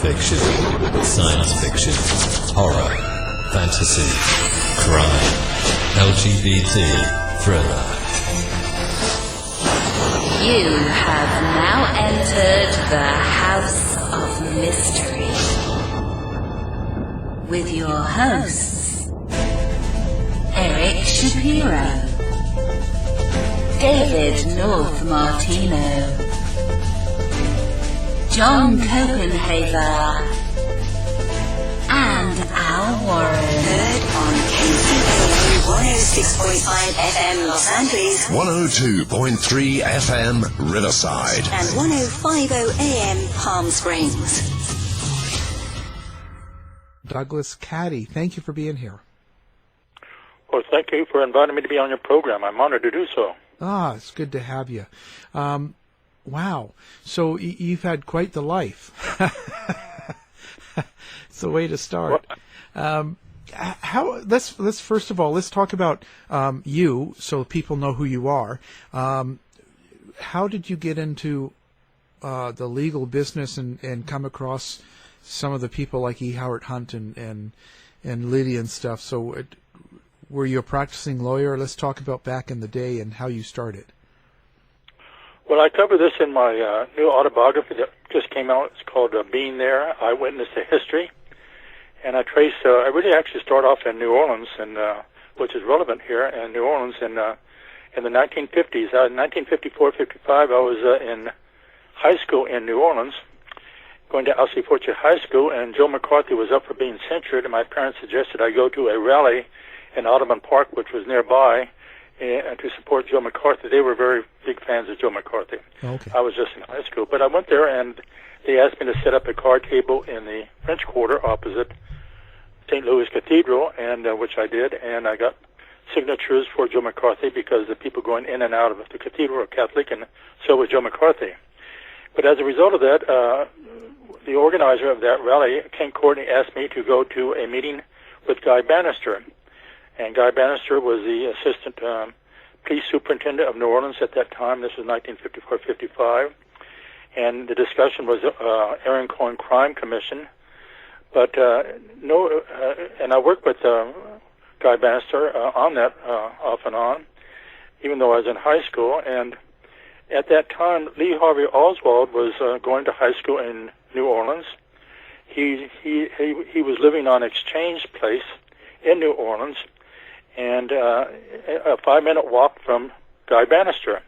fiction, science fiction, horror, fantasy, crime, LGBT, thriller. You have now entered the House of Mystery with your hosts, Eric Shapiro, David North Martino, John Copenhaver, and Al Warren. Heard on KCAA 106.5 FM Los Angeles, 102.3 FM Riverside, and 105.0 AM Palm Springs. Douglas Caddy, thank you for being here. Well, thank you for inviting me to be on your program. I'm honored to do so. It's good to have you. Wow. So you've had quite the life. It's the way to start. Let's first of all, let's talk about you, so people know who you are. How did you get into the legal business and come across some of the people like E. Howard Hunt and Liddy and stuff? So were you a practicing lawyer? Let's talk about back in the day and how you started. Well, I cover this in my new autobiography that just came out. It's called Being There, Eyewitness to History. And I trace, I really actually start off in New Orleans, and which is relevant here in New Orleans in the 1950s. In 1954-55, I was in high school in New Orleans, going to Alcee Fortier High School, and Joe McCarthy was up for being censured, and my parents suggested I go to a rally in Audubon Park, which was nearby, to support Joe McCarthy. They were very big fans of Joe McCarthy. Okay. I was just in high school. But I went there, and they asked me to set up a card table in the French Quarter opposite St. Louis Cathedral, and which I did, and I got signatures for Joe McCarthy because the people going in and out of the cathedral are Catholic, and so was Joe McCarthy. But as a result of that, the organizer of that rally, Ken Courtney, asked me to go to a meeting with Guy Banister. And Guy Banister was the assistant police superintendent of New Orleans at that time. This was 1954-55. And the discussion was Aaron Cohen Crime Commission. But and I worked with Guy Banister on that off and on, even though I was in high school. And at that time, Lee Harvey Oswald was going to high school in New Orleans. He was living on Exchange Place in New Orleans, and a 5-minute walk from Guy Banister.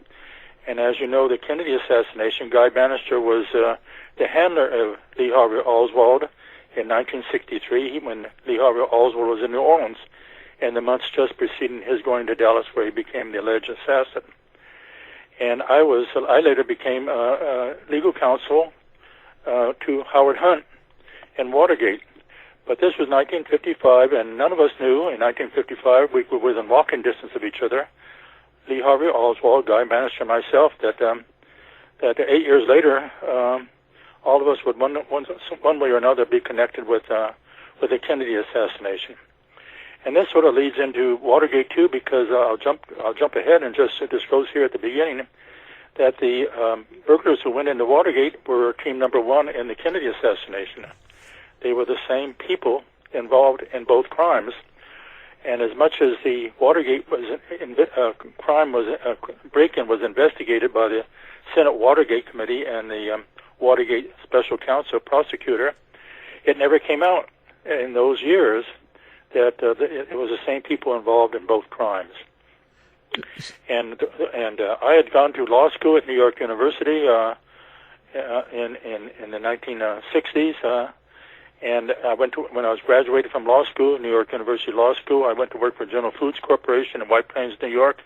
And as you know, the Kennedy assassination, Guy Banister was the handler of Lee Harvey Oswald in 1963 when Lee Harvey Oswald was in New Orleans, and the months just preceding his going to Dallas, where he became the alleged assassin. And I later became legal counsel to Howard Hunt in Watergate. But this was 1955, and none of us knew in 1955, we were within walking distance of each other, Lee Harvey Oswald, Guy Banister, and myself, that 8 years later, all of us would one way or another be connected with the Kennedy assassination. And this sort of leads into Watergate too, because I'll jump ahead and just disclose here at the beginning that the burglars who went into Watergate were team number one in the Kennedy assassination. They were the same people involved in both crimes. And as much as the Watergate break-in was investigated by the Senate Watergate Committee and the Watergate Special Counsel prosecutor, it never came out in those years that it was the same people involved in both crimes. And I had gone to law school at New York University in the 1960s. And I when I was graduated from law school, New York University Law School, I went to work for General Foods Corporation in White Plains, New York.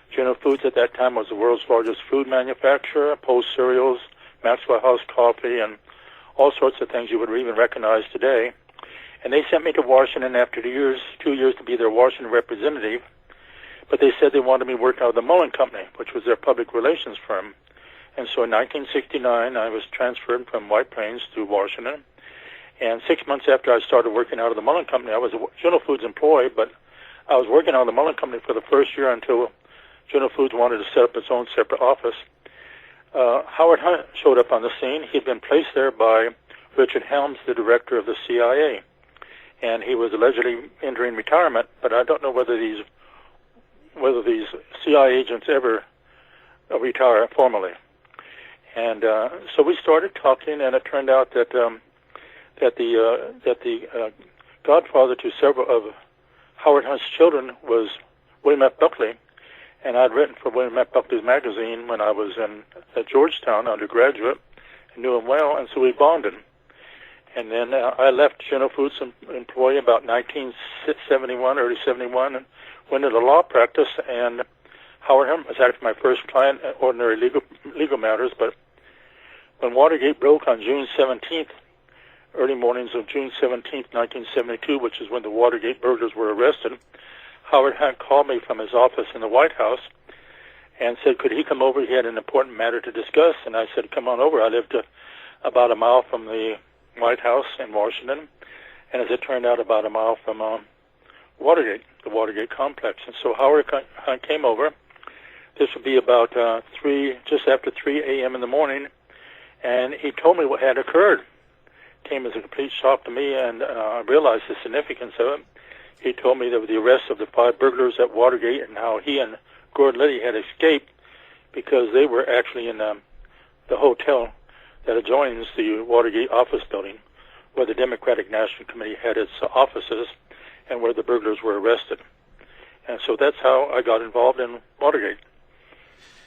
General Foods at that time was the world's largest food manufacturer, Post cereals, Maxwell House coffee, and all sorts of things you would even recognize today. And they sent me to Washington after 2 years to be their Washington representative. But they said they wanted me working out of the Mullen Company, which was their public relations firm. And so in 1969, I was transferred from White Plains to Washington. And 6 months after I started working out of the Mullen Company, I was a General Foods employee, but I was working out of the Mullen Company for the first year until General Foods wanted to set up its own separate office. Howard Hunt showed up on the scene. He'd been placed there by Richard Helms, the director of the CIA. And he was allegedly entering retirement, but I don't know whether these CIA agents ever retire formally. And so we started talking, and it turned out that the godfather to several of Howard Hunt's children was William F. Buckley, and I'd written for William F. Buckley's magazine when I was at Georgetown undergraduate, and knew him well, and so we bonded. And then I left General Foods' employ about 1971, early 71, and went into law practice. And Howard Hunt was actually my first client at ordinary legal matters. But when Watergate broke on June 17th, early mornings of June 17th, 1972, which is when the Watergate burglars were arrested, Howard Hunt called me from his office in the White House and said, could he come over? He had an important matter to discuss. And I said, come on over. I lived about a mile from the White House in Washington, and as it turned out, about a mile from Watergate, the Watergate complex. And so Howard Hunt came over. This would be about just after 3 a.m. in the morning, and he told me what had occurred. It came as a complete shock to me, and I realized the significance of it. He told me that the arrest of the 5 burglars at Watergate and how he and Gordon Liddy had escaped because they were actually in the hotel that adjoins the Watergate office building, where the Democratic National Committee had its offices and where the burglars were arrested. And so that's how I got involved in Watergate.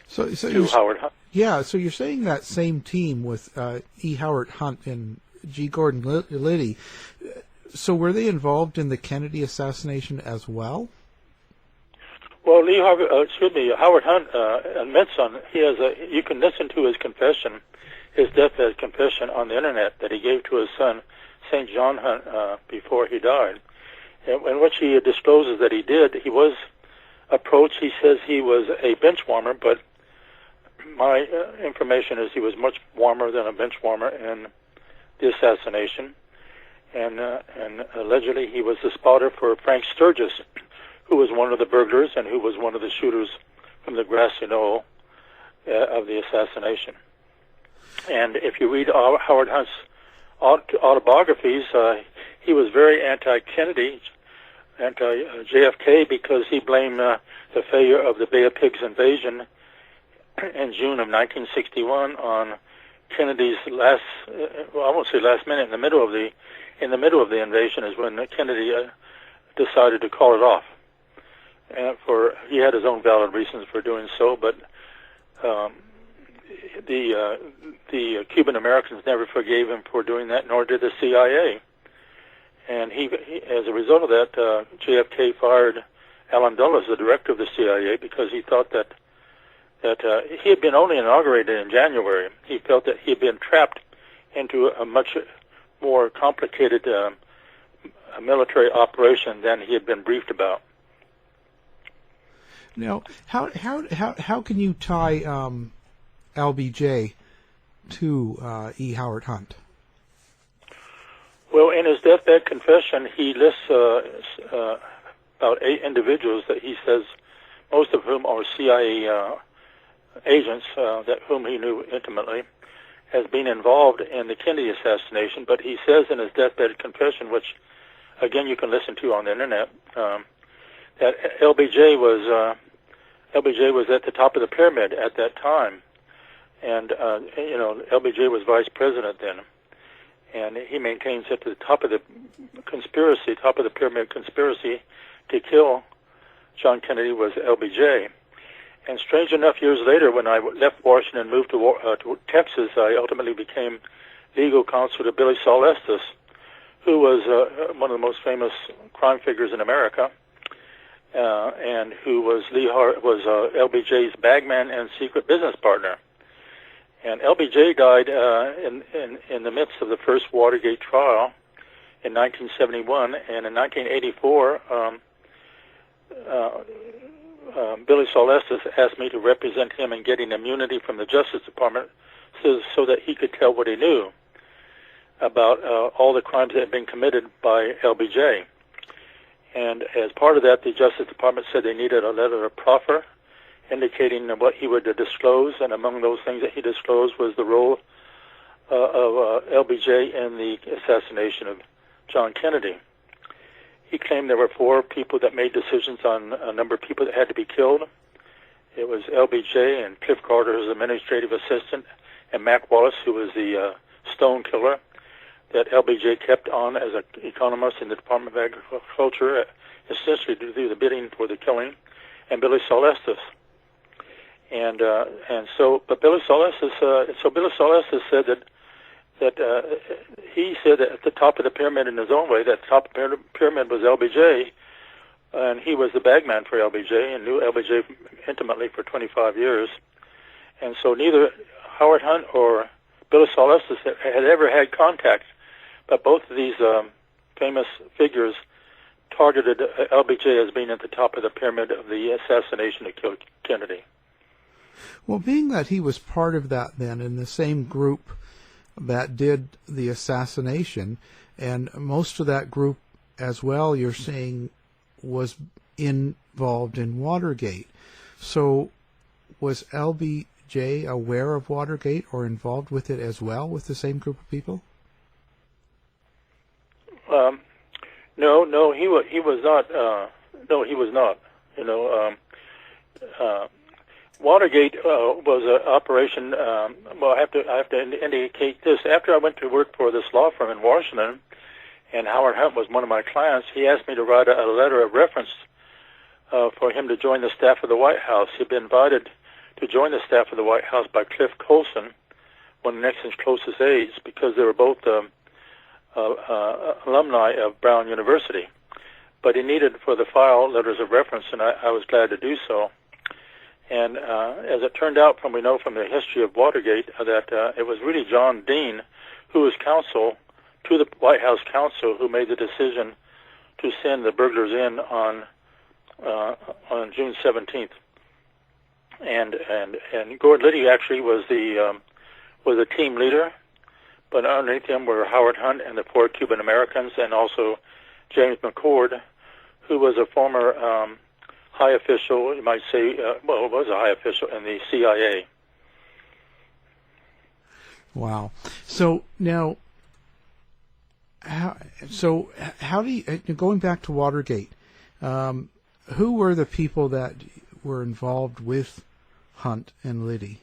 So Howard Hunt. Yeah, so you're saying that same team with E. Howard Hunt and G. Gordon Liddy. So were they involved in the Kennedy assassination as well? Well, Howard Hunt admits you can listen to his confession, his deathbed confession on the internet that he gave to his son, St. John Hunt, before he died, in which he discloses that he was approached. He says he was a bench warmer, but my information is he was much warmer than a bench warmer in the assassination. And allegedly he was the spotter for Frank Sturgis, who was one of the burglars and who was one of the shooters from the grassy knoll of the assassination. And if you read Howard Hunt's autobiographies, he was very anti-Kennedy, anti-JFK, because he blamed the failure of the Bay of Pigs invasion in June of 1961 on Kennedy's I won't say last minute, in the middle of the invasion is when Kennedy decided to call it off. And he had his own valid reasons for doing so, but the Cuban Americans never forgave him for doing that, nor did the CIA. And he as a result of that, JFK fired Allen Dulles, the director of the CIA, because he thought that he had been only inaugurated in January. He felt that he had been trapped into a much more complicated military operation than he had been briefed about. Now, how can you tie LBJ to E. Howard Hunt? Well, in his deathbed confession, he lists about 8 individuals that he says, most of whom are CIA agents whom he knew intimately, as being involved in the Kennedy assassination. But he says in his deathbed confession, which again you can listen to on the internet, that LBJ was at the top of the pyramid at that time, and LBJ was vice president then, and he maintains that the top of the pyramid conspiracy to kill John Kennedy was LBJ. And strange enough, years later, when I left Washington and moved to Texas, I ultimately became legal counsel to Billy Saul Estes, who was one of the most famous crime figures in America, and who was LBJ's bagman and secret business partner. And LBJ died in the midst of the first Watergate trial in 1971, and in 1984, Billy Saul Estes asked me to represent him in getting immunity from the Justice Department so that he could tell what he knew about all the crimes that had been committed by LBJ. And as part of that, the Justice Department said they needed a letter of proffer indicating what he would disclose, and among those things that he disclosed was the role LBJ in the assassination of John Kennedy. He claimed there were 4 people that made decisions on a number of people that had to be killed. It was LBJ and Cliff Carter, his administrative assistant, and Mac Wallace, who was the stone killer, that LBJ kept on as an economist in the Department of Agriculture, essentially to do the bidding for the killing, and Billy Saul Estes. But Billy Saul Estes, Billy Saul Estes said that he said that at the top of the pyramid in his own way, that the top of the pyramid was LBJ, and he was the bagman for LBJ and knew LBJ intimately for 25 years. And so neither Howard Hunt or Billy Saul Estes had ever had contact, but both of these famous figures targeted LBJ as being at the top of the pyramid of the assassination of Kennedy. Well, being that he was part of that then in the same group that did the assassination, and most of that group as well, you're saying, was involved in Watergate. So was LBJ aware of Watergate or involved with it as well with the same group of people? No, he was not. No, he was not. Watergate was an operation. Well, I have to indicate this. After I went to work for this law firm in Washington, and Howard Hunt was one of my clients, he asked me to write a letter of reference for him to join the staff of the White House. He'd been invited to join the staff of the White House by Cliff Colson, one of Nixon's closest aides, because they were both alumni of Brown University. But he needed for the file letters of reference, and I was glad to do so. And as it turned out, we know from the history of Watergate, that it was really John Dean, who was counsel to the White House counsel, who made the decision to send the burglars in on June 17th. And Gordon Liddy actually was a team leader, but underneath him were Howard Hunt and the 4 Cuban Americans, and also James McCord, who was a former high official, you might say, was a high official in the CIA. Wow. So now, how do you, going back to Watergate, who were the people that were involved with Hunt and Liddy?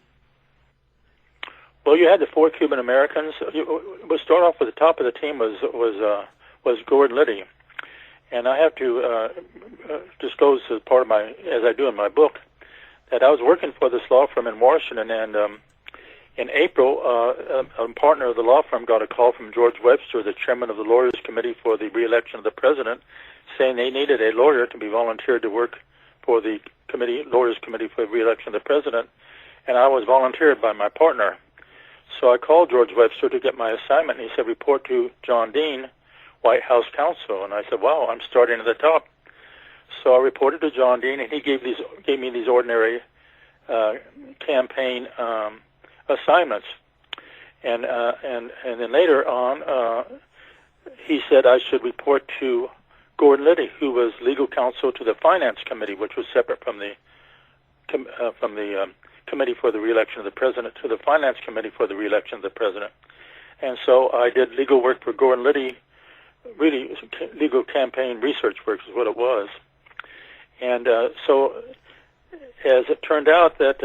Well, you had the 4 Cuban Americans. We'll start off with the top of the team was Gordon Liddy. And I have to disclose as part of as I do in my book, that I was working for this law firm in Washington, and in April, a partner of the law firm got a call from George Webster, the chairman of the Lawyers Committee for the Re-election of the President, saying they needed a lawyer to be volunteered to work for the Lawyers Committee for the Re-election of the President, and I was volunteered by my partner. So I called George Webster to get my assignment, and he said, report to John Dean, White House counsel. And I said, wow, I'm starting at the top. So I reported to John Dean, and he gave me these ordinary campaign assignments. And then later on, he said I should report to Gordon Liddy, who was legal counsel to the Finance Committee, which was separate from the Committee for the Re-election of the President, to the Finance Committee for the Re-election of the President. And so I did legal work for Gordon Liddy, really legal campaign research work is what it was. And so as it turned out that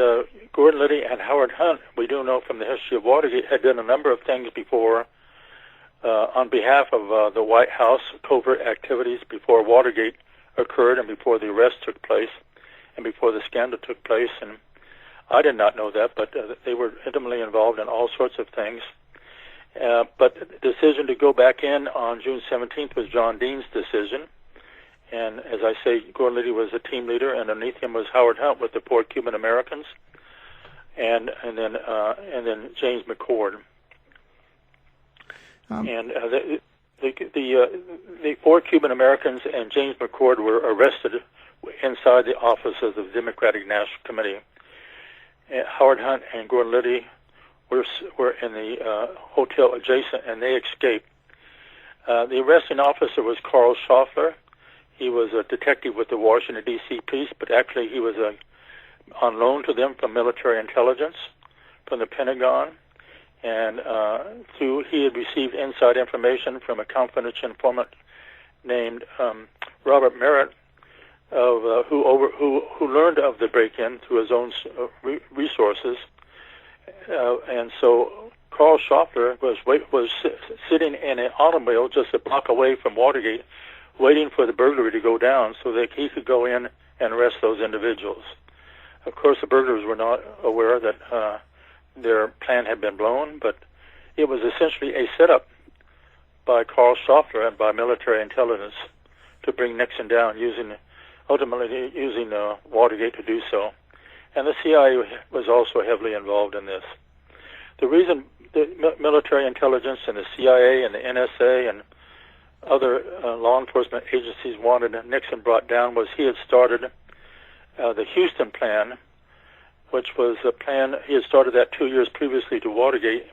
Gordon Liddy and Howard Hunt, we do know from the history of Watergate, had done a number of things before on behalf of the White House, covert activities before Watergate occurred and before the arrest took place and before the scandal took place. And I did not know that, but they were intimately involved in all sorts of things. But the decision to go back in on June 17th was John Dean's decision. And as I say, Gordon Liddy was a team leader, and underneath him was Howard Hunt with the 4 Cuban Americans, and then James McCord. And the 4 Cuban Americans and James McCord were arrested inside the offices of the Democratic National Committee. Howard Hunt and Gordon Liddy were in the hotel adjacent, and they escaped. The arresting officer was Carl Schaffler. He was a detective with the Washington, D.C. police, but actually he was on loan to them from military intelligence, from the Pentagon. and he had received inside information from a confidential informant named Robert Merritt, who learned of the break-in through his own resources, and so Carl Schaffler was sitting in an automobile just a block away from Watergate, waiting for the burglary to go down so that he could go in and arrest those individuals. Of course, the burglars were not aware that their plan had been blown, but it was essentially a setup by Carl Schaffler and by military intelligence to bring Nixon down, ultimately using Watergate to do so. And the CIA was also heavily involved in this. The reason the military intelligence and the CIA and the NSA and other law enforcement agencies wanted Nixon brought down was he had started the Houston plan, which was a plan, he had started that 2 years previously to Watergate,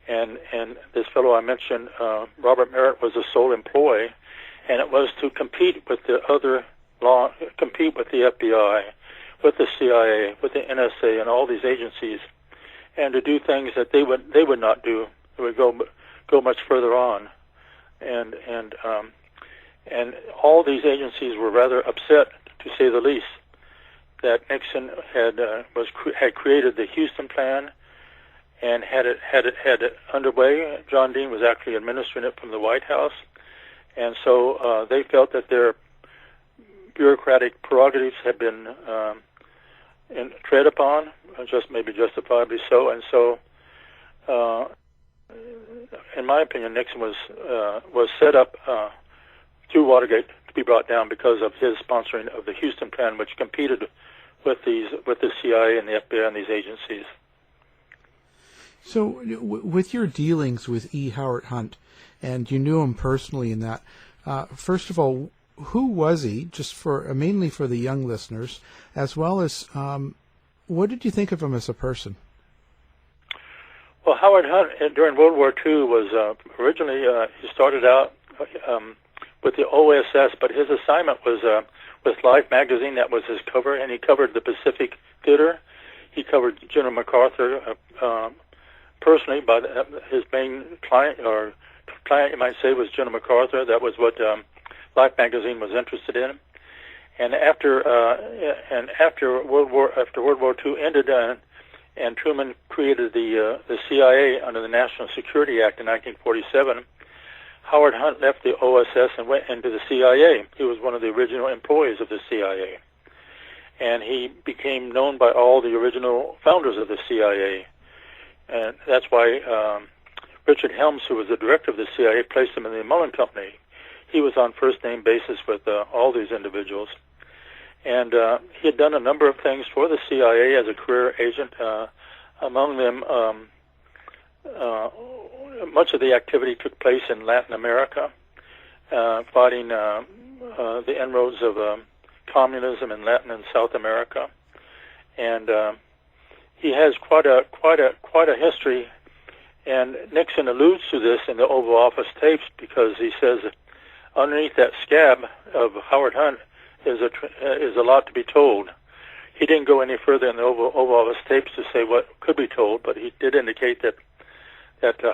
and this fellow I mentioned, Robert Merritt, was the sole employee, and it was to compete with the compete with the FBI, with the CIA, with the NSA, and all these agencies, and to do things that they would not do. They would go much further on, and all these agencies were rather upset, to say the least, that Nixon had created the Houston plan and had it underway. John Dean was actually administering it from the White House, and so they felt that their bureaucratic prerogatives had been tread upon, maybe justifiably so. And so, in my opinion, Nixon was set up through Watergate to be brought down because of his sponsoring of the Houston plan, which competed with the CIA and the FBI and these agencies. So, with your dealings with E. Howard Hunt, and you knew him personally in that, first of all, who was he? Just mainly for the young listeners, as well as what did you think of him as a person? Well, Howard Hunt during World War II was originally he started out with the OSS, but his assignment was with Life magazine. That was his cover, and he covered the Pacific Theater. He covered General MacArthur personally, but his main client, you might say, was General MacArthur. That was what Life magazine was interested in. And after World War II ended, and Truman created the CIA under the National Security Act in 1947, Howard Hunt left the OSS and went into the CIA. He was one of the original employees of the CIA. And he became known by all the original founders of the CIA. And that's why Richard Helms, who was the director of the CIA, placed him in the Mullen Company. He was on first-name basis with all these individuals. And he had done a number of things for the CIA as a career agent. Among them, much of the activity took place in Latin America, fighting the inroads of communism in Latin and South America, and he has quite a history. And Nixon alludes to this in the Oval Office tapes because he says underneath that scab of Howard Hunt is a lot to be told. He didn't go any further in the Oval Office tapes to say what could be told, but he did indicate that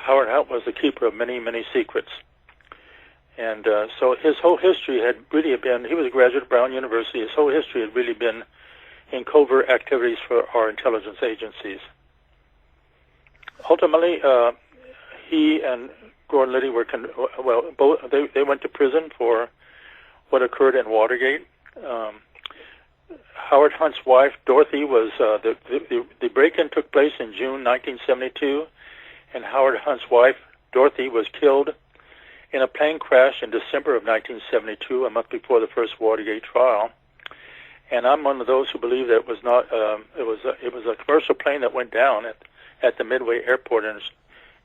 Howard Hunt was the keeper of many, many secrets. And so his whole history had really been, he was a graduate of Brown University, his whole history had really been in covert activities for our intelligence agencies. Ultimately, he and Gordon Liddy were, they went to prison for what occurred in Watergate. Howard Hunt's wife, Dorothy, was, the break-in took place in June 1972, and Howard Hunt's wife, Dorothy, was killed in a plane crash in December of 1972, a month before the first Watergate trial. And I'm one of those who believe that it was not, it was a commercial plane that went down at the Midway Airport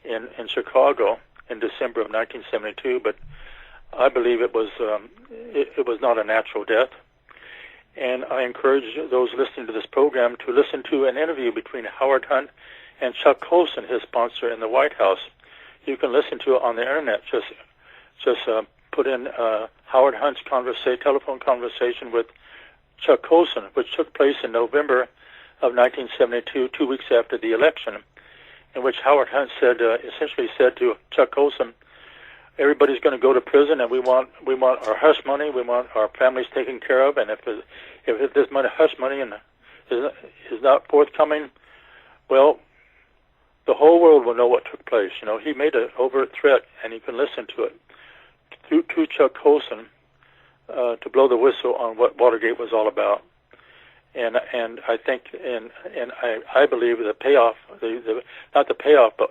in Chicago in December of 1972, but I believe it was not a natural death. And I encourage those listening to this program to listen to an interview between Howard Hunt and Chuck Colson, his sponsor in the White House. You can listen to it on the internet. Just put in Howard Hunt's telephone conversation with Chuck Colson, which took place in November of 1972, 2 weeks after the election. in which Howard Hunt essentially said to Chuck Colson, everybody's going to go to prison, and we want our hush money, we want our families taken care of, and if this money, hush money, is not forthcoming, well, the whole world will know what took place. He made an overt threat, and you can listen to it to Chuck Colson to blow the whistle on what Watergate was all about. And I think and I believe the payoff, not the payoff, but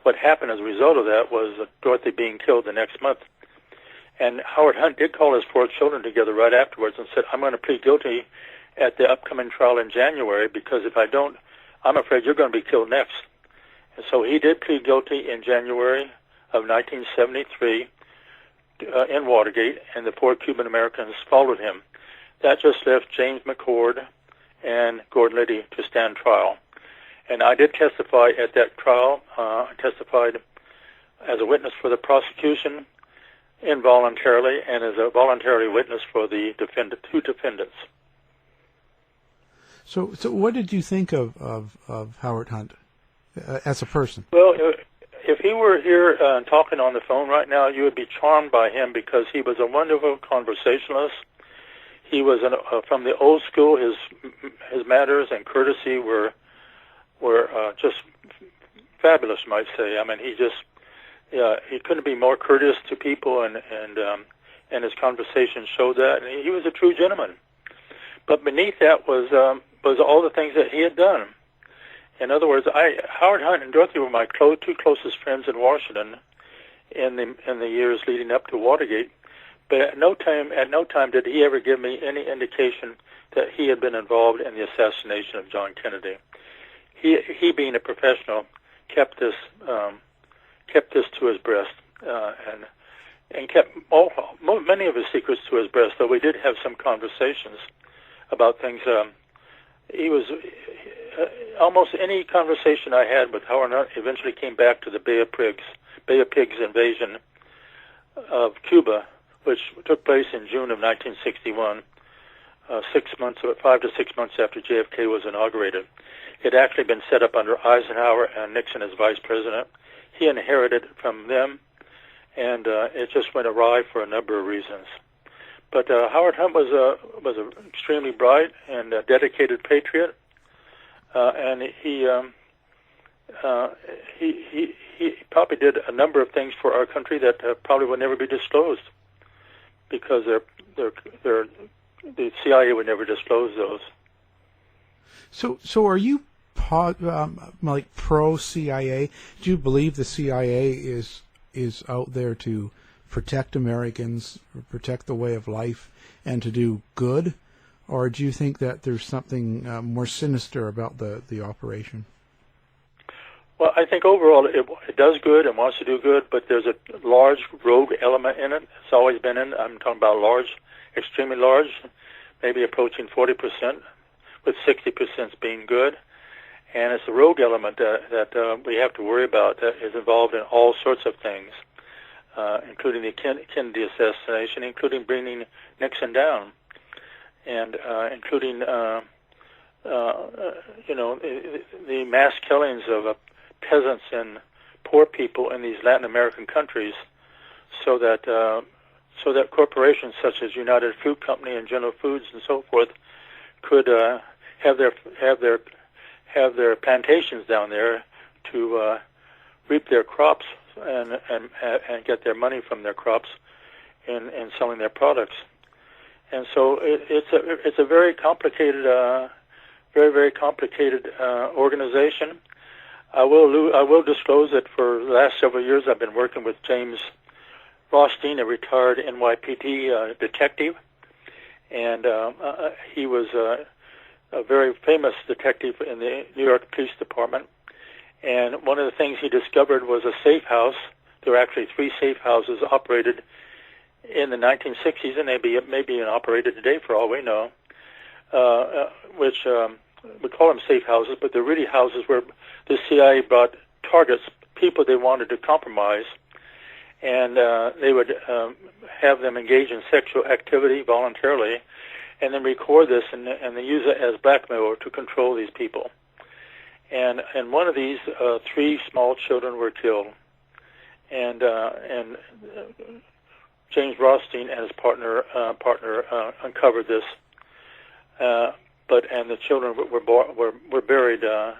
what happened as a result of that was Dorothy being killed the next month. And Howard Hunt did call his 4 children together right afterwards and said, I'm going to plead guilty at the upcoming trial in January, because if I don't, I'm afraid you're going to be killed next. And so he did plead guilty in January of 1973 in Watergate, and the 4 Cuban Americans followed him. That just left James McCord and Gordon Liddy to stand trial. And I did testify at that trial. I testified as a witness for the prosecution involuntarily and as a voluntary witness for the 2 defendants. So what did you think of Howard Hunt as a person? Well, if he were here talking on the phone right now, you would be charmed by him, because he was a wonderful conversationalist. He was from the old school. His manners and courtesy were just fabulous, you might say. I mean, he couldn't be more courteous to people, and his conversation showed that. And he was a true gentleman. But beneath that was all the things that he had done. In other words, Howard Hunt and Dorothy were my 2 closest friends in Washington in the years leading up to Watergate. But at no time did he ever give me any indication that he had been involved in the assassination of John Kennedy. He being a professional, kept this to his breast, and kept many of his secrets to his breast. Though we did have some conversations about things. He was almost any conversation I had with Howard Hunt eventually came back to the Bay of Pigs invasion of Cuba, which took place in June of 1961, 5 to 6 months after JFK was inaugurated. It had actually been set up under Eisenhower and Nixon as vice president. He inherited from them, and it just went awry for a number of reasons. But Howard Hunt was an extremely bright and dedicated patriot, and he probably did a number of things for our country that probably would never be disclosed, because the CIA would never disclose those. So are you like pro CIA? Do you believe the CIA is out there to protect Americans, protect the way of life, and to do good? Or do you think that there's something more sinister about the operation? Well, I think overall it does good and wants to do good, but there's a large rogue element in it. It's always been in. I'm talking about large, extremely large, maybe approaching 40%, with 60% being good. And it's a rogue element that we have to worry about, that is involved in all sorts of things, including the Kennedy assassination, including bringing Nixon down, and including the mass killings of peasants and poor people in these Latin American countries, so that corporations such as United Fruit Company and General Foods and so forth could have their plantations down there to reap their crops and get their money from their crops in selling their products. And so it's a very complicated, very complicated organization. I will disclose that for the last several years I've been working with James Rothstein, a retired NYPD detective, and he was a very famous detective in the New York Police Department. And one of the things he discovered was a safe house. There were actually 3 safe houses operated in the 1960s, and they may be operated today for all we know, which we call them safe houses, but they're really houses where the CIA brought targets, people they wanted to compromise, and they would have them engage in sexual activity voluntarily, and then record this and they use it as blackmail to control these people. And one of these, 3 small children were killed. And James Rothstein and his partner uncovered this. And the children were buried on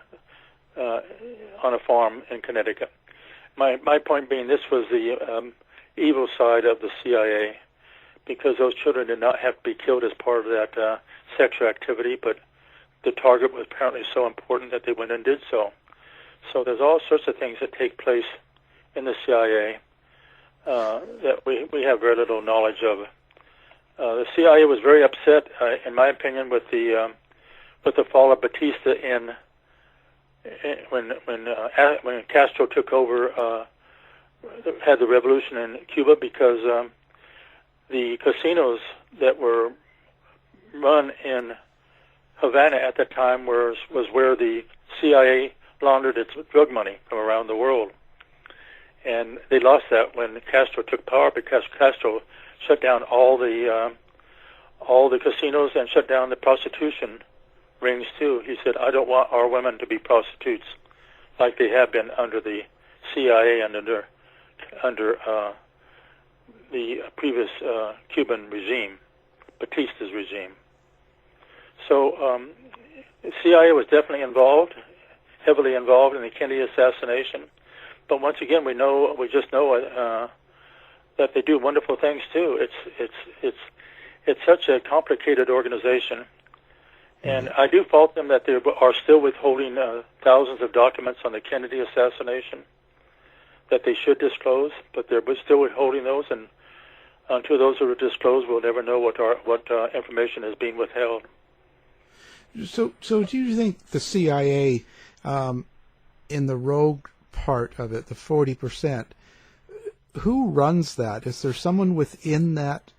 a farm in Connecticut. My point being, this was the evil side of the CIA, because those children did not have to be killed as part of that sexual activity, but the target was apparently so important that they went and did so. So there's all sorts of things that take place in the CIA that we have very little knowledge of. The CIA was very upset, in my opinion, with the fall of Batista when Castro took over, had the revolution in Cuba, because the casinos that were run in Havana at the time was where the CIA laundered its drug money from around the world. And they lost that when Castro took power, because Castro shut down all the casinos and shut down the prostitution rings too. He said, "I don't want our women to be prostitutes like they have been under the CIA and under the previous Cuban regime, Batista's regime." So the CIA was definitely heavily involved in the Kennedy assassination. But once again, we just know that they do wonderful things too. It's such a complicated organization, and I do fault them that they are still withholding thousands of documents on the Kennedy assassination that they should disclose, but they're still withholding those, and until those are disclosed, we'll never know what information is being withheld. So do you think the CIA, in the rogue part of it, the 40%, who runs that? Is there someone within that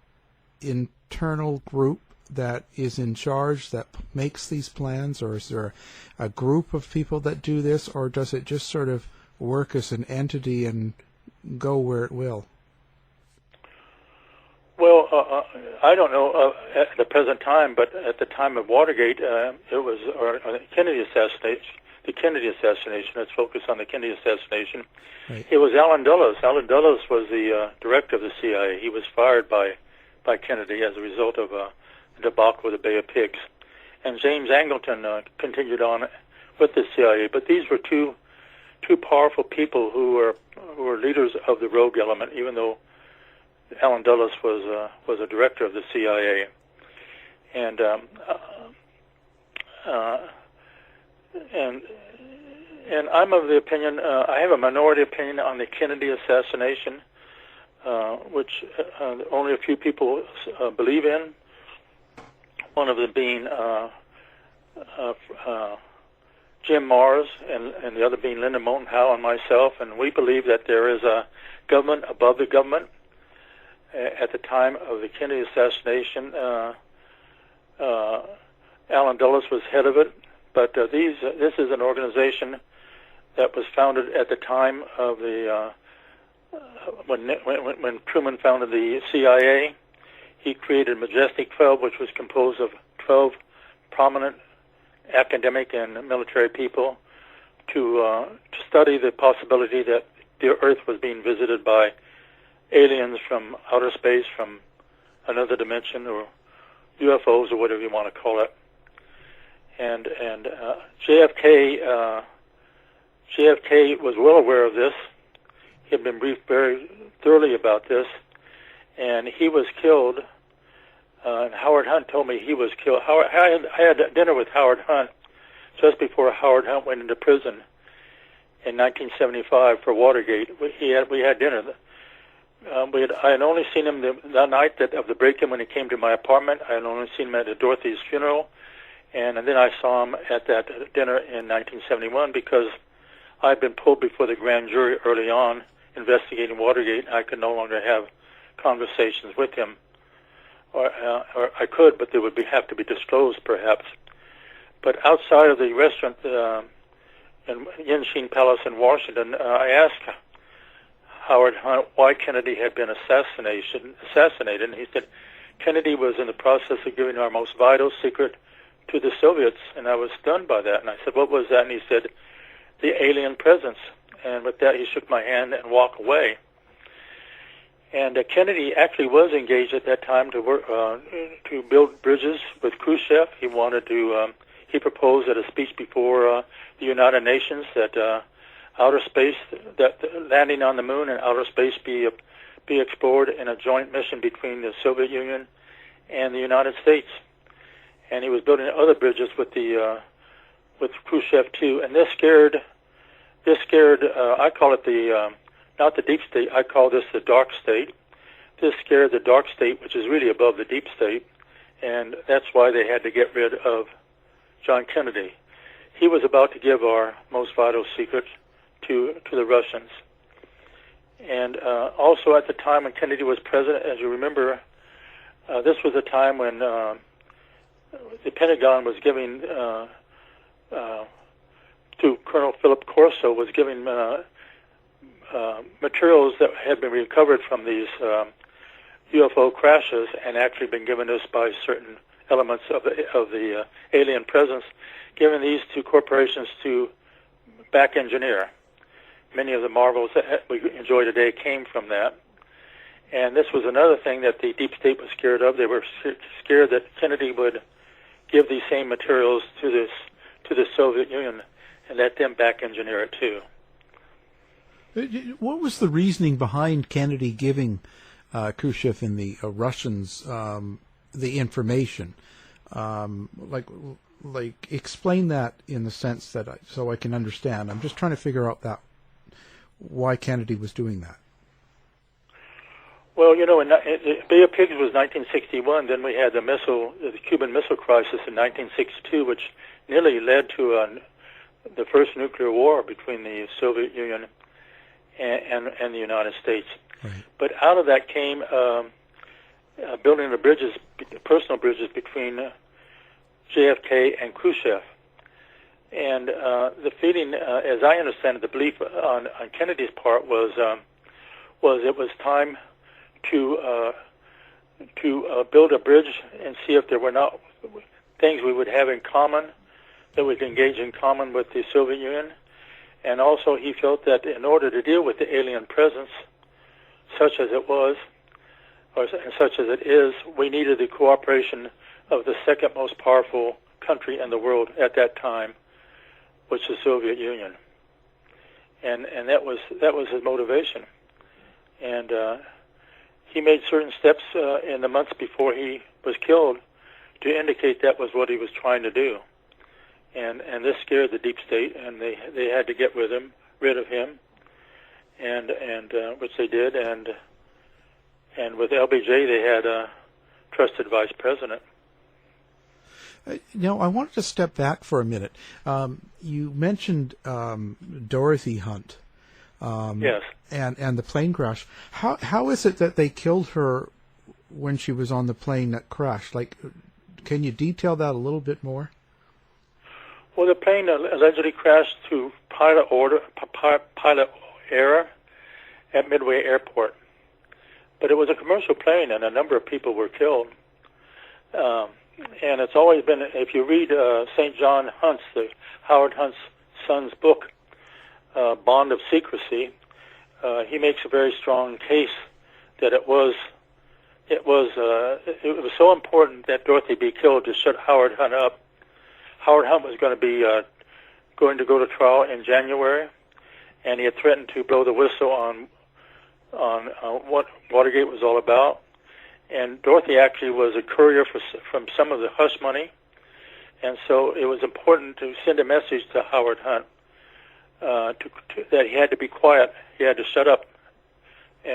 internal group that is in charge, that makes these plans, or is there a group of people that do this, or does it just sort of work as an entity and go where it will? Well, I don't know at the present time, but at the time of Watergate, it was Kennedy assassination. The Kennedy assassination. Let's focus on the Kennedy assassination. Right. It was Allen Dulles. Allen Dulles was the director of the CIA. He was fired by Kennedy as a result of a debacle with the Bay of Pigs. And James Angleton continued on with the CIA. But these were two powerful people who were leaders of the rogue element, even though Allen Dulles was a director of the CIA. And I'm of the opinion, I have a minority opinion on the Kennedy assassination, which only a few people believe in. One of them being Jim Mars, and the other being Lyndon Moulton Howe and myself. And we believe that there is a government above the government. At the time of the Kennedy assassination, Allen Dulles was head of it. But this is an organization that was founded at the time of the when Truman founded the CIA. He created Majestic 12, which was composed of 12 prominent academic and military people to study the possibility that the Earth was being visited by aliens from outer space, from another dimension, or UFOs, or whatever you want to call it. And JFK was well aware of this. He had been briefed very thoroughly about this, and he was killed. And Howard Hunt told me he was killed. I had dinner with Howard Hunt just before Howard Hunt went into prison in 1975 for Watergate. We had dinner. I had only seen him the night of the break-in when he came to my apartment. I had only seen him at Dorothy's funeral. And then I saw him at that dinner in 1971 because I had been pulled before the grand jury early on investigating Watergate. I could no longer have conversations with him. Or I could, but they would have to be disclosed, perhaps. But outside of the restaurant in Yinxin Palace in Washington, I asked Howard Hunt why Kennedy had been assassinated, and he said Kennedy was in the process of giving our most vital secret to the Soviets, and I was stunned by that. And I said, "What was that?" And he said, "The alien presence." And with that, he shook my hand and walked away. And Kennedy actually was engaged at that time to work to build bridges with Khrushchev. He wanted to. He proposed at a speech before the United Nations that outer space, that landing on the moon and outer space be explored in a joint mission between the Soviet Union and the United States. And he was building other bridges with with Khrushchev too. And this scared. I call it the not the deep state. I call this the dark state. This scared the dark state, which is really above the deep state, and that's why they had to get rid of John Kennedy. He was about to give our most vital secret to the Russians. And also at the time when Kennedy was president, as you remember, this was a time when the Pentagon was giving, to Colonel Philip Corso, was giving materials that had been recovered from these UFO crashes and actually been given us by certain elements of the alien presence, giving these to corporations to back engineer. Many of the marvels that we enjoy today came from that. And this was another thing that the deep state was scared of. They were scared that Kennedy would give these same materials to the Soviet Union and let them back engineer it too. What was the reasoning behind Kennedy giving Khrushchev and the Russians the information? Like explain that in the sense that so I can understand. I'm just trying to figure out why Kennedy was doing that. Well, the Bay of Pigs was 1961. Then we had the Cuban Missile Crisis in 1962, which nearly led to the first nuclear war between the Soviet Union and the United States. Right. But out of that came building the bridges, personal bridges between JFK and Khrushchev. And the feeling, as I understand it, the belief on Kennedy's part was it was time to build a bridge and see if there were not things we would have in common, that we could engage in common with the Soviet Union. And also he felt that in order to deal with the alien presence, such as it was, or such as it is, we needed the cooperation of the second most powerful country in the world at that time, which is the Soviet Union. And that was his motivation. And he made certain steps in the months before he was killed to indicate that was what he was trying to do. And this scared the deep state, and they had to get rid of him, and which they did, and with LBJ they had a trusted vice president. I wanted to step back for a minute. You mentioned Dorothy Hunt. Yes. And the plane crash. How is it that they killed her when she was on the plane that crashed? Like, can you detail that a little bit more? Well, the plane allegedly crashed through pilot error at Midway Airport. But it was a commercial plane, and a number of people were killed. And it's always been, if you read St. John Hunt's, Howard Hunt's son's book, Bond of Secrecy, he makes a very strong case that it was so important that Dorothy be killed to shut Howard Hunt up. Howard Hunt was going to go to trial in January, and he had threatened to blow the whistle on what Watergate was all about. And Dorothy actually was a courier from some of the hush money, and so it was important to send a message to Howard Hunt that he had to be quiet, he had to shut up,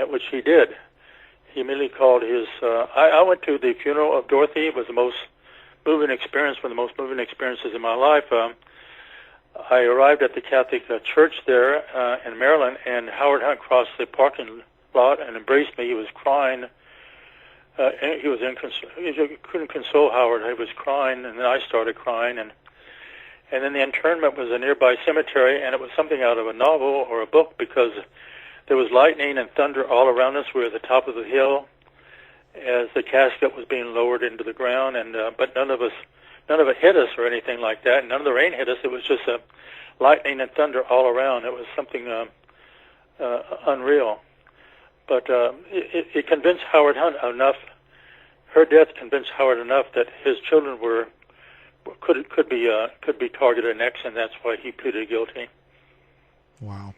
which he did. He immediately called his. I went to the funeral of Dorothy. It was the most moving experience, one of the most moving experiences in my life. I arrived at the Catholic church there in Maryland, and Howard Hunt crossed the parking lot and embraced me. He was crying. He couldn't console Howard. He was crying, and then I started crying, and then the interment was a nearby cemetery, and it was something out of a novel or a book, because there was lightning and thunder all around us. We were at the top of the hill as the casket was being lowered into the ground, and but none of us none of it hit us or anything like that. None of the rain hit us. It was just lightning and thunder all around. It was something unreal. But it convinced Howard Hunt enough. Her death convinced Howard enough that his children could be targeted next, and that's why he pleaded guilty. Wow.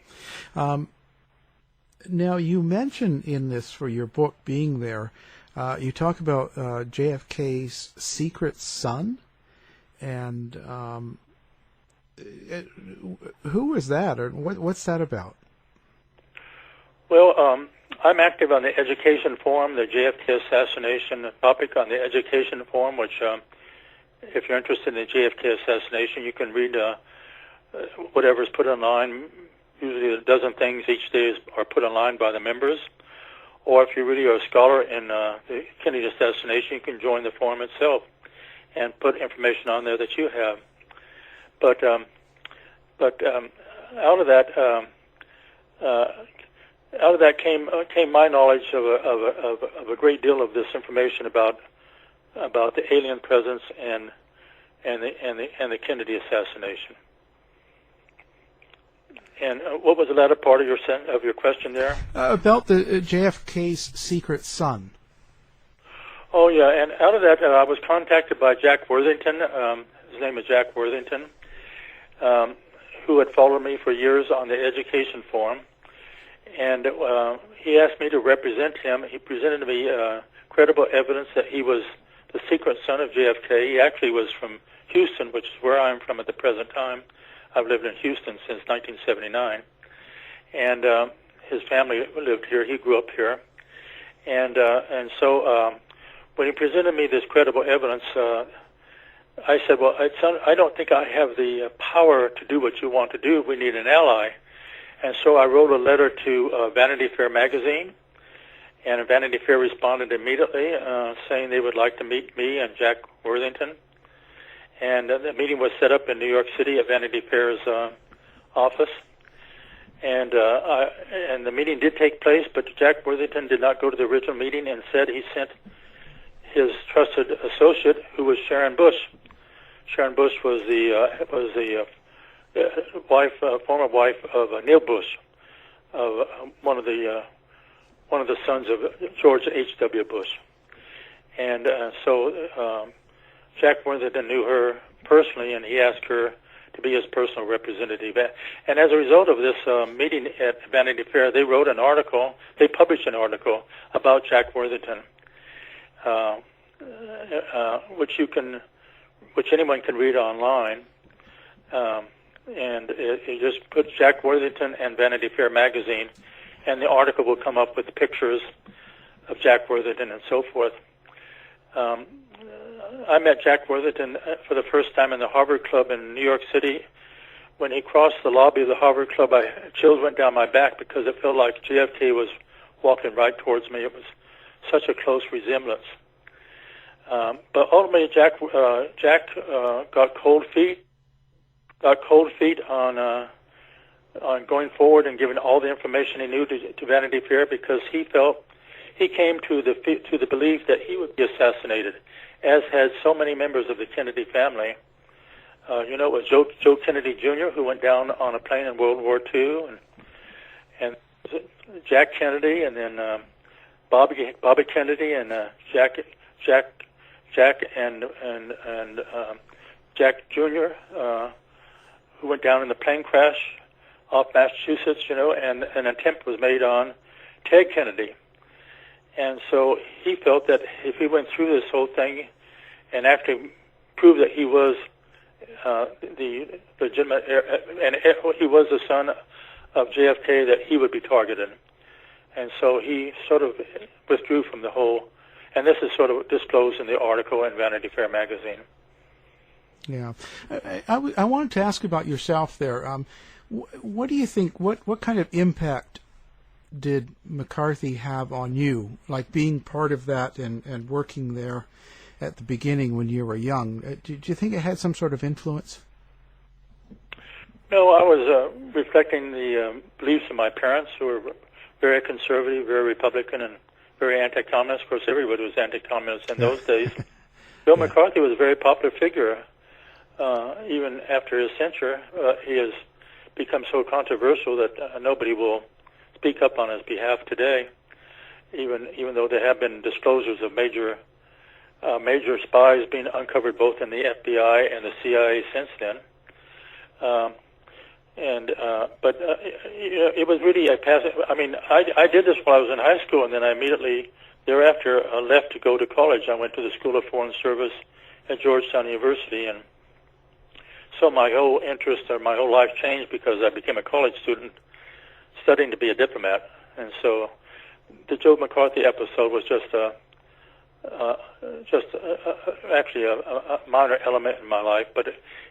Now, you mention in this, for your book being there, you talk about JFK's secret son, and who is that, or what's that about? Well, I'm active on the Education Forum, the JFK Assassination topic on the Education Forum, which, if you're interested in the JFK assassination, you can read whatever's put online. Usually a dozen things each day are put online by the members. Or if you really are a scholar in the Kennedy assassination, you can join the forum itself and put information on there that you have. But out of that came my knowledge of a great deal of this information about the alien presence and the Kennedy assassination. And what was the latter part of your question there? About the JFK's secret son. Oh yeah, and out of that, I was contacted by Jack Worthington. His name is Jack Worthington, who had followed me for years on the Education Forum, and he asked me to represent him. He presented to me credible evidence that he was the secret son of JFK. He actually was from Houston, which is where I'm from at the present time. I've lived in Houston since 1979, and his family lived here. He grew up here, and so when he presented me this credible evidence, I said, "Well, I don't think I have the power to do what you want to do. We need an ally." And so I wrote a letter to Vanity Fair magazine, and Vanity Fair responded immediately, saying they would like to meet me and Jack Worthington. And the meeting was set up in New York City at Vanity Fair's office, and the meeting did take place. But Jack Worthington did not go to the original meeting. Instead, he sent his trusted associate, who was Sharon Bush. Sharon Bush was the former wife of Neil Bush, of one of the sons of George H.W. Bush, and so. Jack Worthington knew her personally, and he asked her to be his personal representative. And as a result of this meeting at Vanity Fair, they published an article about Jack Worthington, which anyone can read online. And you just put Jack Worthington and Vanity Fair magazine, and the article will come up with pictures of Jack Worthington and so forth. I met Jack Worthington for the first time in the Harvard Club in New York City. When he crossed the lobby of the Harvard Club, chills went down my back because it felt like JFK was walking right towards me. It was such a close resemblance. But ultimately, Jack got cold feet on going forward and giving all the information he knew to Vanity Fair, because he came to the belief that he would be assassinated, as had so many members of the Kennedy family. It was Joe Kennedy Jr., who went down on a plane in World War II, and Jack Kennedy, and then Bobby Kennedy, and Jack and Jack Jr., who went down in the plane crash off Massachusetts, and an attempt was made on Ted Kennedy. And so he felt that if he went through this whole thing and actually proved that he was the legitimate and he was the son of JFK, that he would be targeted. And so he sort of withdrew from the whole, and this is sort of disclosed in the article in Vanity Fair magazine. Yeah. I wanted to ask about yourself there. What do you think, what kind of impact did McCarthy have on you, like being part of that and working there at the beginning when you were young? Did you think it had some sort of influence? No, I was reflecting the beliefs of my parents, who were very conservative, very Republican, and very anti-communist. Of course, everybody was anti-communist in those days. Joe McCarthy was a very popular figure. Even after his censure, he has become so controversial that nobody will speak up on his behalf today. Even though there have been disclosures of major spies being uncovered both in the FBI and the CIA since then. But it was really a passive. I mean, I did this while I was in high school, and then I immediately thereafter left to go to college. I went to the School of Foreign Service at Georgetown University, and so my whole interest or my whole life changed because I became a college student studying to be a diplomat. And so the Joe McCarthy episode was actually a minor element in my life, but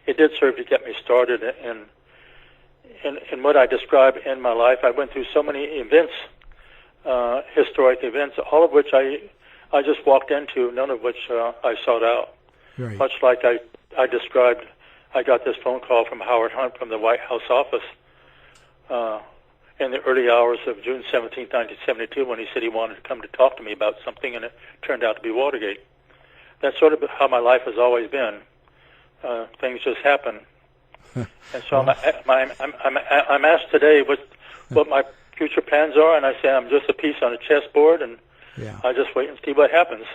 it did serve to get me started in what I describe in my life. I went through so many events, historic events, all of which I just walked into, none of which I sought out. Right. Much like I described, I got this phone call from Howard Hunt from the White House office in the early hours of June 17, 1972, when he said he wanted to come to talk to me about something, and it turned out to be Watergate. That's sort of how my life has always been. Things just happen. And so I'm asked today what my future plans are, and I say I'm just a piece on a chessboard, and I just wait and see what happens.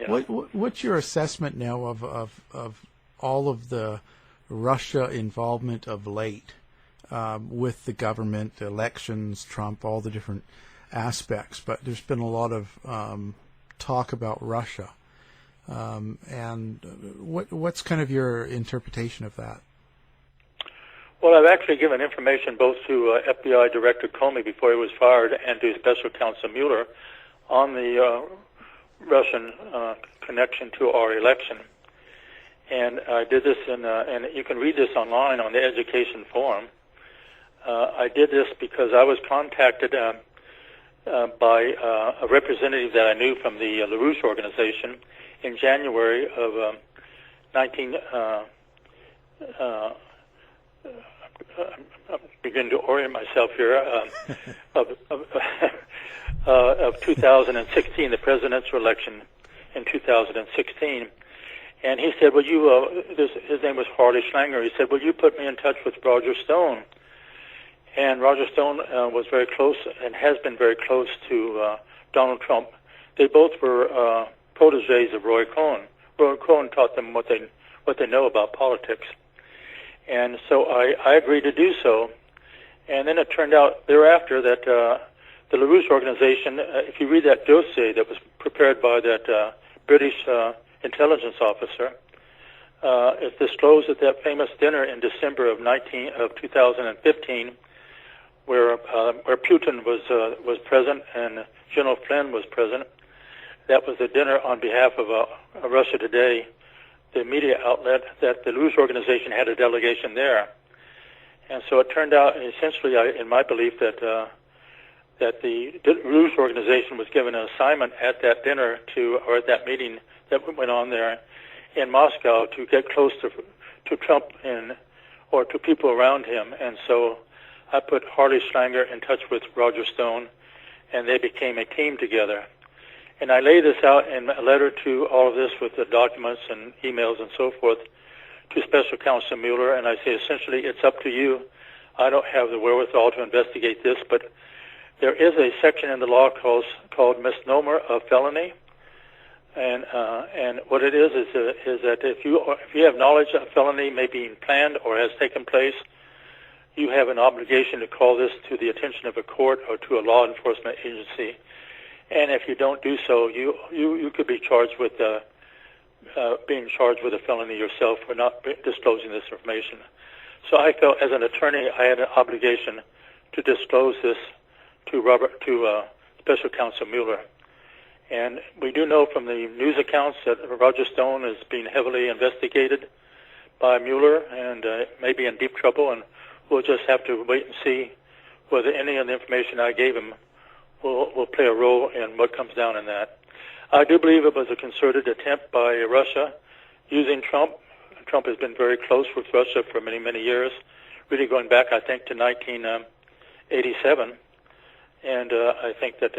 You know? What's your assessment now of all of the Russia involvement of late with the government, elections, Trump, all the different aspects? But there's been a lot of talk about Russia, and what's kind of your interpretation of that? Well, I've actually given information both to FBI Director Comey before he was fired and to Special Counsel Mueller on the Russian connection to our election. And I did this and you can read this online on the Education Forum. I did this because I was contacted by a representative that I knew from the LaRouche organization in January of I'm beginning to orient myself here, of 2016, the presidential election in 2016. And he said, his name was Harley Schlanger. He said, will you put me in touch with Roger Stone? And Roger Stone was very close and has been very close to Donald Trump. They both were proteges of Roy Cohn. Roy Cohn taught them what they know about politics. And so I agreed to do so. And then it turned out thereafter that the LaRouche organization, if you read that dossier that was prepared by that British intelligence officer, it disclosed at that famous dinner in December of 2015, where Putin was present and General Flynn was present. That was a dinner on behalf of Russia Today, the media outlet, that the LaRouche organization had a delegation there. And so it turned out, essentially, in my belief, that the LaRouche organization was given an assignment at that dinner or at that meeting that went on there in Moscow to get close to Trump or to people around him. And so I put Harley Schlanger in touch with Roger Stone, and they became a team together. And I lay this out in a letter to all of this with the documents and emails and so forth to Special Counsel Mueller, and I say essentially it's up to you. I don't have the wherewithal to investigate this, but there is a section in the law called misnomer of felony, and what it is that if you have knowledge that a felony may be planned or has taken place, you have an obligation to call this to the attention of a court or to a law enforcement agency. And if you don't do so, you could be charged with being charged with a felony yourself for not disclosing this information. So I felt, as an attorney, I had an obligation to disclose this to Special Counsel Mueller. And we do know from the news accounts that Roger Stone is being heavily investigated by Mueller and may be in deep trouble. And we'll just have to wait and see whether any of the information I gave him will play a role in what comes down in that. I do believe it was a concerted attempt by Russia using Trump. Trump has been very close with Russia for many, many years, really going back, I think, to 1987. And I think that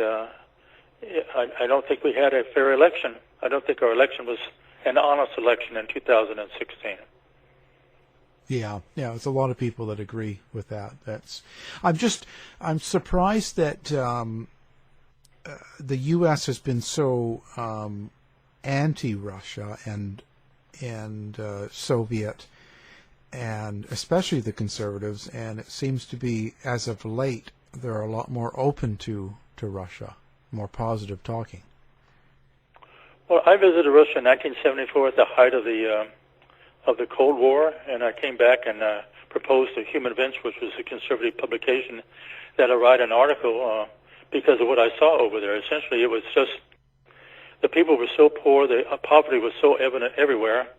I don't think we had a fair election. I don't think our election was an honest election in 2016. Yeah, there's a lot of people that agree with that. I'm surprised that the U.S. has been so anti-Russia and Soviet, and especially the conservatives. And it seems to be, as of late, they're a lot more open to Russia, more positive talking. Well, I visited Russia in 1974 at the height of the Cold War, and I came back and proposed to Human Events, which was a conservative publication, that I write an article because of what I saw over there. Essentially, it was just the people were so poor, the poverty was so evident everywhere,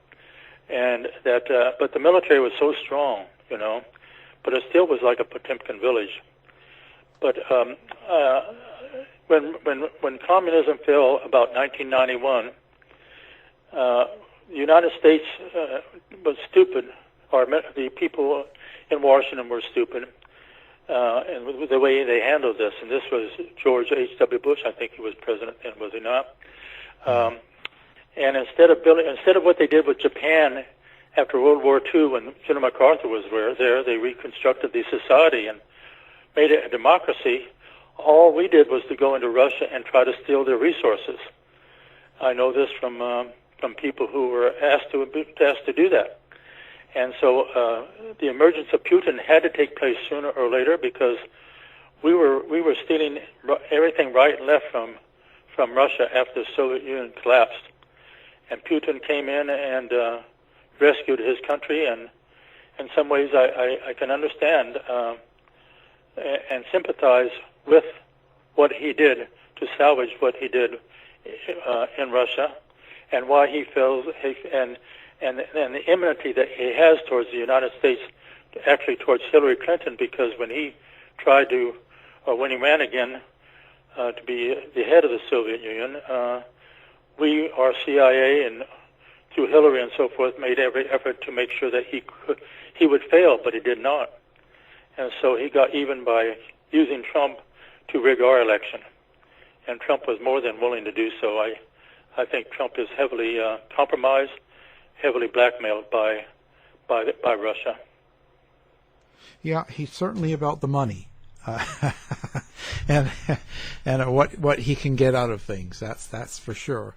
and that but the military was so strong, but it still was like a Potemkin village. But when communism fell about 1991, the United States was stupid, or the people in Washington were stupid, and the way they handled this. And this was George H.W. Bush, I think he was president then, was he not? And instead of what they did with Japan after World War II, when General MacArthur was there, they reconstructed the society and made it a democracy. All we did was to go into Russia and try to steal their resources. I know this from people who were asked to do that. And so the emergence of Putin had to take place sooner or later, because we were stealing everything right and left from Russia after the Soviet Union collapsed. And Putin came in and rescued his country, and in some ways I can understand and sympathize with what he did to salvage what he did in Russia, and why he feels and the enmity that he has towards the United States, actually towards Hillary Clinton, because when he tried to, or when he ran again to be the head of the Soviet Union, our CIA and through Hillary and so forth made every effort to make sure that he would fail, but he did not. And so he got even by using Trump to rig our election, and Trump was more than willing to do so. I think Trump is heavily compromised, heavily blackmailed by Russia. Yeah, he's certainly about the money, and what he can get out of things. That's for sure.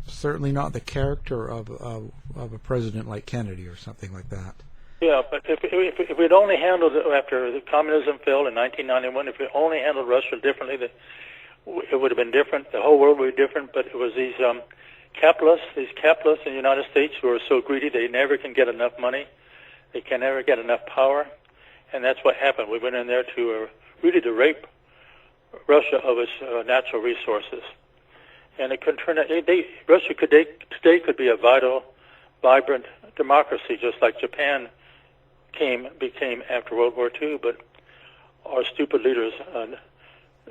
Certainly not the character of a president like Kennedy or something like that. Yeah, but if we'd only handled it after the communism fell in 1991, if we only handled Russia differently, it would have been different. The whole world would be different. But it was these capitalists in the United States who are so greedy they never can get enough money, they can never get enough power, and that's what happened. We went in there to really to rape Russia of its natural resources, and it could turn out. Russia today could be a vital, vibrant democracy, just like Japan became after World War II, but our stupid leaders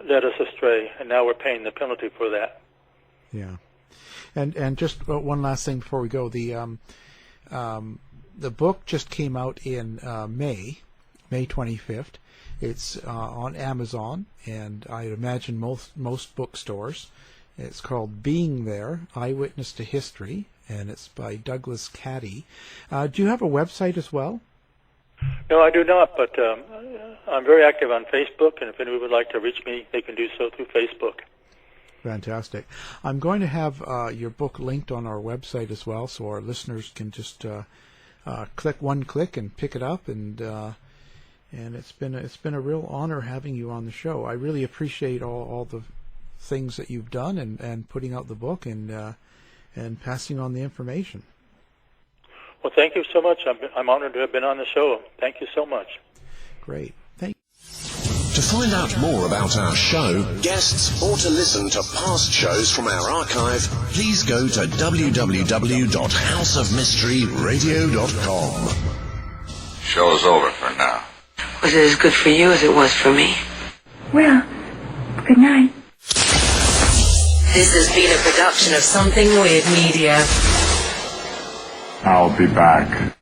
led us astray, and now we're paying the penalty for that. Yeah, and just one last thing before we go, the book just came out in May 25th. It's on Amazon, and I imagine most bookstores. It's called Being There: Eyewitness to History, and it's by Douglas Caddy. Do you have a website as well? No, I do not, but I'm very active on Facebook, and if anyone would like to reach me, they can do so through Facebook. Fantastic. I'm going to have your book linked on our website as well, so our listeners can just click and pick it up, and it's been a real honor having you on the show. I really appreciate all the things that you've done and putting out the book and passing on the information. Well, thank you so much. I'm honored to have been on the show. Thank you so much. Great. Thank you. To find out more about our show, guests, or to listen to past shows from our archive, please go to www.houseofmysteryradio.com. Show's over for now. Was it as good for you as it was for me? Well, good night. This has been a production of Something Weird Media. I'll be back.